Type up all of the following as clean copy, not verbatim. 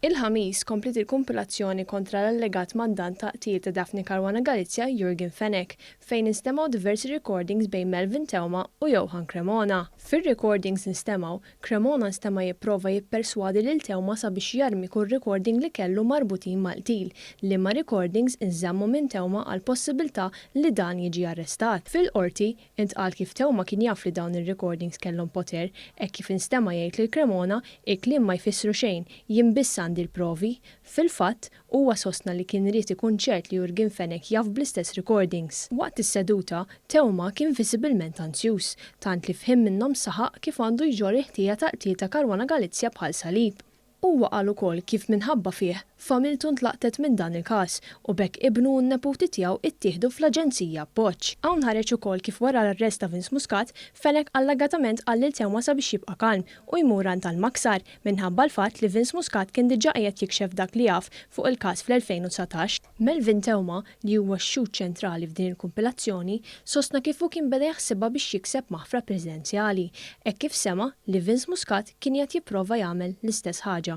Il-Ħamis komplet il-kumpilazzjoni kontra l-allegat mandant ta' qtil ta' Daphne Caruana Galizia Yorgen Fenech fejn nistemaw diversi recordings bejn Melvin Theuma u Johann Cremona. Fir-recordings nistemaw, Cremona nstema jipprova jipperswadi lil Theuma sabiex jarmi kull recording li kellu marbutin mal-qtil, li ma recordings inżammu minn Theuma għall-possibbiltà li dan jiġi arrestat. Fil-Qorti intqal kif Theuma kien jaf li dawn ir-recordings kellhom poter hekk kif instema jgħid lil Cremona il-kliem ma jfissru xejn, jien biss għandi l-provi. Fil-fatt, huwa sostna li kien irid ikun ċert li Yorgen Fenech jaf bl-istess recordings. Waqt is-seduta, Theuma kien visibilment anzjuż, tant li fhim minnhom saħaq kif għandu jġorru ħtija ta' qtil ta' Caruana Galizia bħal Salib. Huwa qal ukoll kif minħabba fih familtu ntlaqtet minn dan il-każ u bekk ibnu u n-neputi tiegħu ittieħdu fl-aġenzija appoġġ. Hawn ħareġ ukoll kif wara l-arrest ta' Vince Muscat Fenech allegatament qal lil Theuma sabiex jibqa' kalm u jmur għand tal-maksar minħabba l-fatt li Vince Muscat kien diġà qiegħed jikxef dak li jaf fuq il-każ fl-2019. Melvin Theuma li huwa x-xhud ċentrali f'din il-kumpilazzjoni sostna kif hu kien beda jaħsibha biex jikseb maħfra preżidenzjali, hekk kif sema li Vince Muscat kien qed jipprova jagħmel l-istess ħaġa.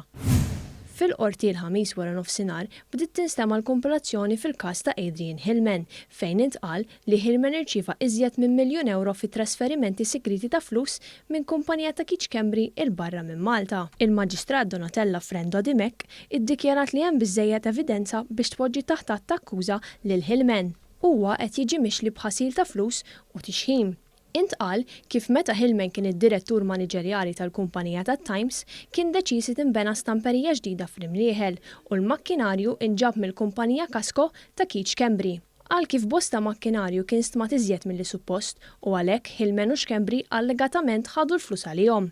Fil-Qorti l-Ħamis wara nofsinhar bdiet tinstema' l-kumpilazzjoni fil-każ ta' Adrian Hillman fejn intqal li Hillman irċieva iżjed minn €1,000,000 fi trasferimenti segreti ta' flus minn kumpanija ta' Kembri il barra minn Malta. Il-Maġistrat Donatella Frendo Dimek iddikjarat li hemm biżżejjed evidenza biex tpoġġi taħt att akkuża lil Hillman. Huwa qed jiġi mixli b'ħasil ta' flus u tixħim. Intqal kif meta Hillman kien id-direttur maniġerjali tal-kumpanija tat-Times kien deċiżi tinbena stamperija ġdida fl-imrieħel u l-makkinarju inġab mill-kumpanija Kasko ta' Kembri. Qal kif bosta makkinarju kien stmat iżjed milli suppost u għalhekk Hillman u Kembri allegatament ħadu l-flus għalihom.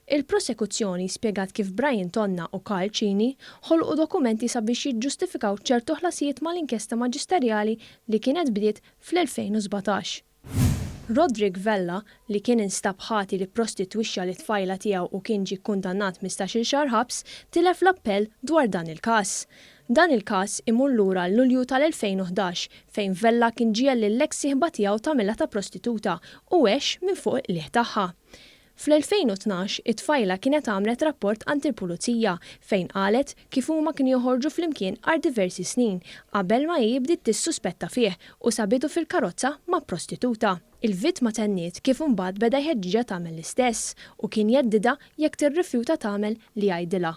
Il-prosekuzzjoni spjegat kif Brian Tonna u Karl Cini ħolqu dokumenti sabiex jiġġustifikaw ċertu ħlasijiet mal-inkjesta maġisterjali li kienet bdiet fl-2017. Roderick Vella li kien instab ħati li prostitwixxa li tfajla tiegħu u kien ġie kkundannat 15-il xahar ħabs tilef l-appell dwar dan il-każ. Dan il-każ imur lura l-Lulju tal-2011 fejn Vella kien ġiel lill-eks sieħba tiegħu tagħmilha ta' prostituta u għex minn fuq il-ħieħ tagħha. Fl-2012 it-tfajla kienet għamlet rapport għand il-pulizija fejn qalet kif huma kienu joħorġu flimkien għal diversi snin qabel ma hi bdiet tissuspetta fih u sabitu fil-karozza ma' prostituta. Il-vittma tenniet kif imbagħad beda jħeġġiġha tagħmel l-istess u kien jeddida jekk tirrifjuta tagħmel li jgħidilha.